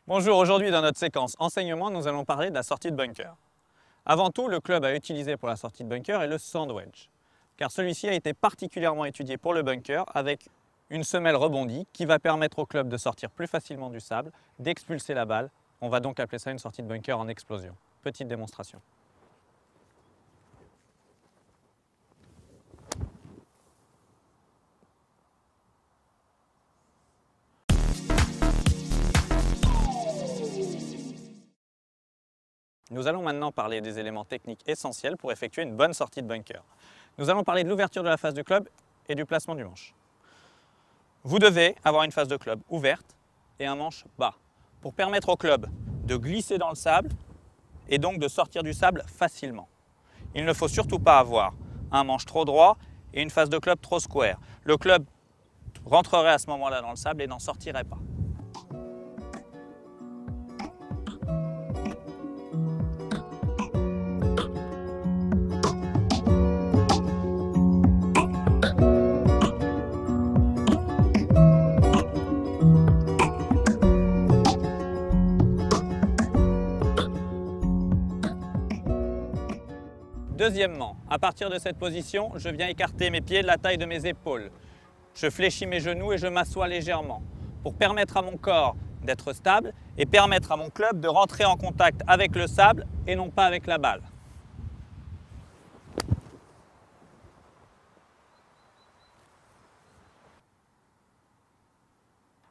Bonjour, aujourd'hui dans notre séquence enseignement, nous allons parler de la sortie de bunker. Avant tout, le club à utiliser pour la sortie de bunker est le sand wedge, car celui-ci a été particulièrement étudié pour le bunker avec une semelle rebondie qui va permettre au club de sortir plus facilement du sable, d'expulser la balle. On va donc appeler ça une sortie de bunker en explosion. Petite démonstration. Nous allons maintenant parler des éléments techniques essentiels pour effectuer une bonne sortie de bunker. Nous allons parler de l'ouverture de la face du club et du placement du manche. Vous devez avoir une face de club ouverte et un manche bas pour permettre au club de glisser dans le sable et donc de sortir du sable facilement. Il ne faut surtout pas avoir un manche trop droit et une face de club trop square. Le club rentrerait à ce moment-là dans le sable et n'en sortirait pas. Deuxièmement, à partir de cette position, je viens écarter mes pieds de la taille de mes épaules. Je fléchis mes genoux et je m'assois légèrement pour permettre à mon corps d'être stable et permettre à mon club de rentrer en contact avec le sable et non pas avec la balle.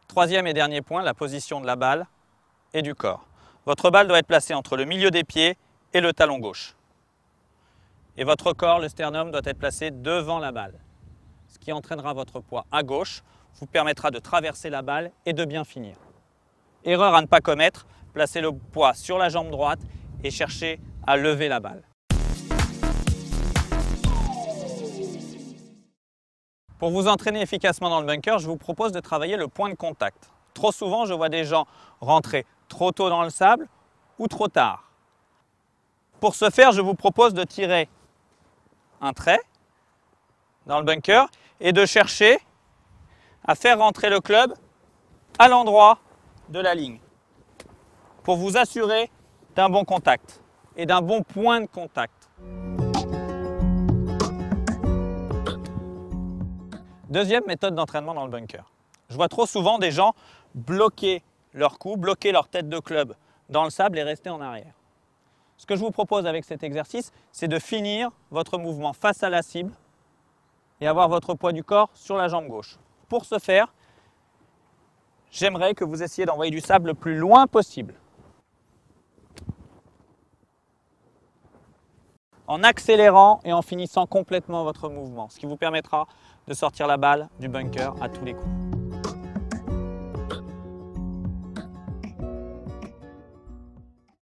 Troisième et dernier point, la position de la balle et du corps. Votre balle doit être placée entre le milieu des pieds et le talon gauche. Et votre corps, le sternum, doit être placé devant la balle. Ce qui entraînera votre poids à gauche, vous permettra de traverser la balle et de bien finir. Erreur à ne pas commettre, placez le poids sur la jambe droite et cherchez à lever la balle. Pour vous entraîner efficacement dans le bunker, je vous propose de travailler le point de contact. Trop souvent, je vois des gens rentrer trop tôt dans le sable ou trop tard. Pour ce faire, je vous propose de tirer un trait dans le bunker et de chercher à faire rentrer le club à l'endroit de la ligne pour vous assurer d'un bon contact et d'un bon point de contact. Deuxième méthode d'entraînement dans le bunker. Je vois trop souvent des gens bloquer leur cou, bloquer leur tête de club dans le sable et rester en arrière. Ce que je vous propose avec cet exercice, c'est de finir votre mouvement face à la cible et avoir votre poids du corps sur la jambe gauche. Pour ce faire, j'aimerais que vous essayiez d'envoyer du sable le plus loin possible, en accélérant et en finissant complètement votre mouvement, ce qui vous permettra de sortir la balle du bunker à tous les coups.